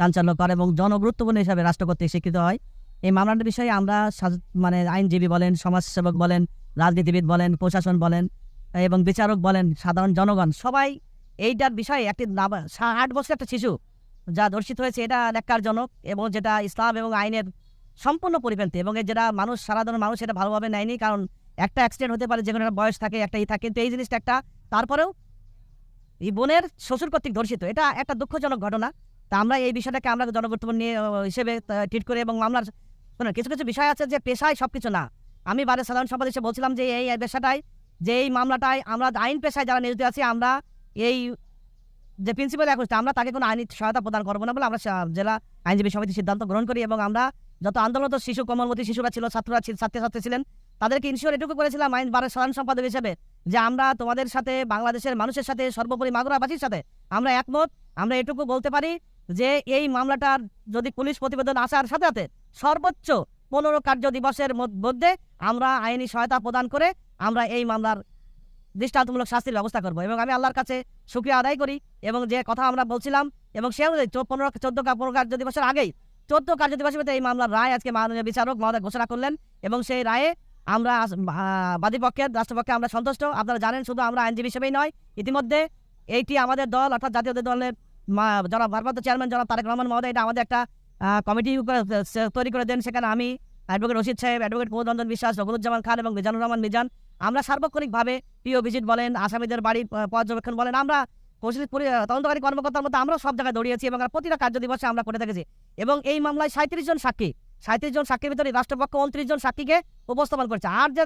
চাঞ্চল্যকর এবং জনগুরুত্বপূর্ণ হিসাবে রাষ্ট্র কর্তৃক স্বীকৃত হয়। এই মামলাটার বিষয়ে আমরা মানে আইনজীবী বলেন, সমাজসেবক বলেন, রাজনীতিবিদ বলেন, প্রশাসন বলেন এবং বিচারক বলেন, সাধারণ জনগণ সবাই এইটার বিষয়ে একটি 8 বছর একটা শিশু যা ধর্ষিত হয়েছে এটা ন্যাক্কারজনক এবং যেটা ইসলাম এবং আইনের সম্পূর্ণ পরিপন্থী এবং যেটা সাধারণ মানুষ এটা ভালোভাবে নেয়নি। কারণ একটা অ্যাক্সিডেন্ট হতে পারে, যে কোনো একটা বয়স থাকে, একটা থাকে, কিন্তু এই জিনিসটা একটা তারপরেও এই বোনের শ্বশুর কর্তৃক ধর্ষিত, এটা একটা দুঃখজনক ঘটনা। তা আমরা এই বিষয়টাকে আমরা জনগুরুত্বপূর্ণ নিয়ে হিসেবে ট্রিট করি এবং মামলার কিছু কিছু বিষয় আছে যে পেশায় সবকিছু না। আমি বারে সাধারণ সম্পাদক হিসেবে বলছিলাম যে এই পেশাটাই, যে এই মামলাটায় আমরা আইন পেশায় যারা নিয়োজিত আছি, আমরা এই যে প্রিন্সিপাল অ্যাকুস্ট আমরা তাকে কোনো আইনি সহায়তা প্রদান করবো না বলে আমরা জেলা আইনজীবী সমিতি সিদ্ধান্ত গ্রহণ করি। এবং আমরা যত আন্দোলনত শিশু, কোমলমতি শিশুরা ছিল, ছাত্রছাত্রী ছিলেন, তাদেরকে ইনশিওর এটুকু করেছিলাম আইন বারের সাধারণ সম্পাদক হিসেবে যে আমরা তোমাদের সাথে, বাংলাদেশের মানুষের সাথে, সর্বোপরি মাগুরাবাসীর সাথে আমরা একমত। আমরা এটুকু বলতে পারি যে এই মামলাটার যদি পুলিশ প্রতিবেদন আসার সাথে সাথে সর্বোচ্চ 15 কার্য দিবসের মধ্যে আমরা আইনি সহায়তা প্রদান করে আমরা এই মামলার দৃষ্টান্তমূলক শাস্তির ব্যবস্থা করবো। এবং আমি আল্লাহর কাছে শুকরিয়া আদায় করি এবং যে কথা আমরা বলছিলাম এবং সে অনুযায়ী 15 কার্য দিবসের আগেই 14 কার্য দিবসের মধ্যে এই মামলার রায় আজকে মাননীয় বিচারক মহোদয় ঘোষণা করলেন এবং সেই রায়ে আমরা বাদীপক্ষের, রাষ্ট্রপক্ষে আমরা সন্তুষ্ট। আপনারা জানেন, শুধু আমরা আইনজীবী হিসেবেই নয়, ইতিমধ্যে এইটি আমাদের দল অর্থাৎ জাতীয় দলের জনাব ভারপ্রাপ্ত চেয়ারম্যান জনাব তারেক রহমান মহোদয় এটা আমাদের একটা কমিটি তৈরি করে দেন। সেখানে আমি, অ্যাডভোকেট রশিদ সাহেব, অ্যাডভোকেট প্রমোদরঞ্জন বিশ্বাস, রঘুরুজ্জামান খান এবং মিজানুর রহমান মিজান, আমরা সার্বক্ষণিকভাবে পিও ভিজিট বলেন, আসামিদের বাড়ি পর্যবেক্ষণ বলেন, আমরা তদন্তকারী কর্মকর্তার মধ্যে আমরা সব জায়গায় দৌড়িয়েছি এবং প্রতিটা কার্য দিবসে আমরা করে থেকেছি। এবং এই মামলায় 37 জন সাক্ষী, 37 জন সাক্ষীর ভিতরে রাষ্ট্রপক্ষ 29 জন সাক্ষীকে উপস্থাপন করেছে। আর যে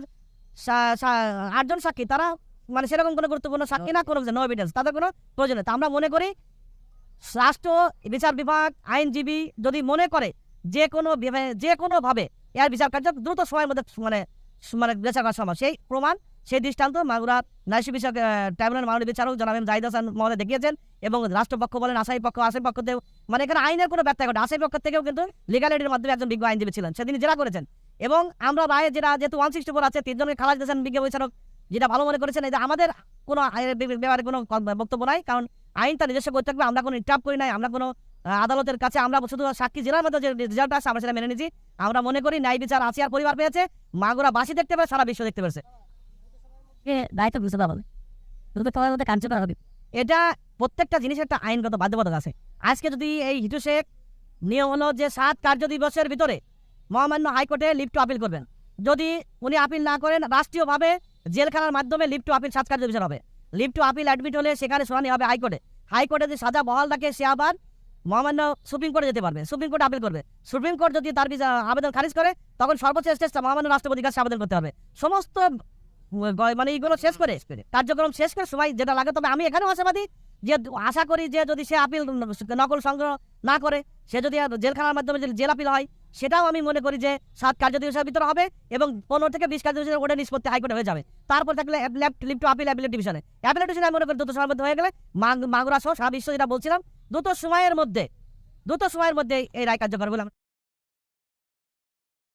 8 জন সাক্ষী তারা মানে সেরকম কোনো গুরুত্বপূর্ণ সাক্ষী না, কোনো নো এভিডেন্স, তাদের কোনো প্রয়োজন নেই। তা আমরা মনে করি রাষ্ট্র বিচার বিভাগ, আইনজীবী যদি মনে করে যে কোনোভাবে এর বিচার কার্য দ্রুত সময়ের মধ্যে বিচার করা সম্ভব, সেই প্রমাণ, সেই দৃষ্টান্ত মাগুরা ন্যায় বিচার ট্রাইব্যুনাল মাননীয় বিচারক জনাব জাহিদ হাসান মহোদয় দেখিয়েছেন। এবং রাষ্ট্রপক্ষ বলেন, আসামি পক্ষতেও এখানে আইনের কোনো ব্যত্যয় ঘটে, আসামি পক্ষ থেকেও কিন্তু লিগালিটির মাধ্যমে একজন বিজ্ঞ আইনজীবী ছিলেন, সেদিন জেরা করেছেন। এবং আমরা রায়ে যেহেতু 164 আছে, 3 জনকে খালাস দিয়েছেন বিজ্ঞ বিচারক, যেটা ভালো মনে করেছেন। এই যে আমাদের কোনো ব্যাপারে কোনো বক্তব্য নাই, কারণ আইন তার নিজস্ব করতে থাকবে। আমরা কোনো ইন্টারাপ্ট করি নাই, আমরা কোনো আদালতের কাছে আমরা শুধু সাক্ষী জেলার মধ্যে যে রেজাল্ট আছে আমরা সেটা মেনে নিয়েছি। আমরা মনে করি ন্যায় বিচার আসিয়ার পরিবার পেয়েছে, মাগুরাবাসী দেখতে পেয়েছে, সারা বিশ্ব দেখতে পেয়েছে। দায়িত্ব বুঝতে পারবে কার্যকর হবে, এটা প্রত্যেকটা জিনিসের একটা আইনগত বাধ্যবাধকতা আছে। আজকে যদি এই হিটু শেখ নিয়ম হলো যে 7 কার্য দিবসের ভিতরে মহামান্য হাইকোর্টে লিভ টু আপিল করবেন, যদি উনি আপিল না করেন রাষ্ট্রীয়ভাবে জেলখানার মাধ্যমে লিভ টু আপিল 7 কার্য দিবসের হবে। লিভ টু আপিল অ্যাডমিট হলে সেখানে শুনানি হবে হাইকোর্টে। হাইকোর্টে যদি সাজা বহাল থাকে সে আবার মহামান্য সুপ্রিম কোর্টে যেতে পারবে, সুপ্রিম কোর্টে আপিল করবে। সুপ্রিম কোর্ট যদি তার আবেদন খারিজ করে তখন সর্বোচ্চ স্টেজটা মহামান্য রাষ্ট্রপতির কাছে আবেদন করতে হবে। সমস্ত এইগুলো শেষ করে কার্যক্রম শেষ করে সবাই যেটা লাগে। তবে আমি এখানেও আশাবাদী যে আশা করি যে যদি সে আপিল নকল সংগ্রহ না করে, সে যদি জেলখানার মাধ্যমে যদি জেল আপিল হয়, সেটাও আমি মনে করি যে 7 কার্য দিবসের ভিতরে হবে এবং 15 থেকে 20 কার্য দিবসের ওটা নিষ্পত্তি হাইকোর্টে হয়ে যাবে। তারপর থাকলে লিভ টু আপিল অ্যাপিলেট ডিভিশনে আমি মনে করি দ্রুত সময়ের মধ্যে হয়ে গেলে মাগুরা সহ সারা বিশ্ব যেটা বলছিলাম দ্রুত সময়ের মধ্যে এই রায় কার্যকর বলে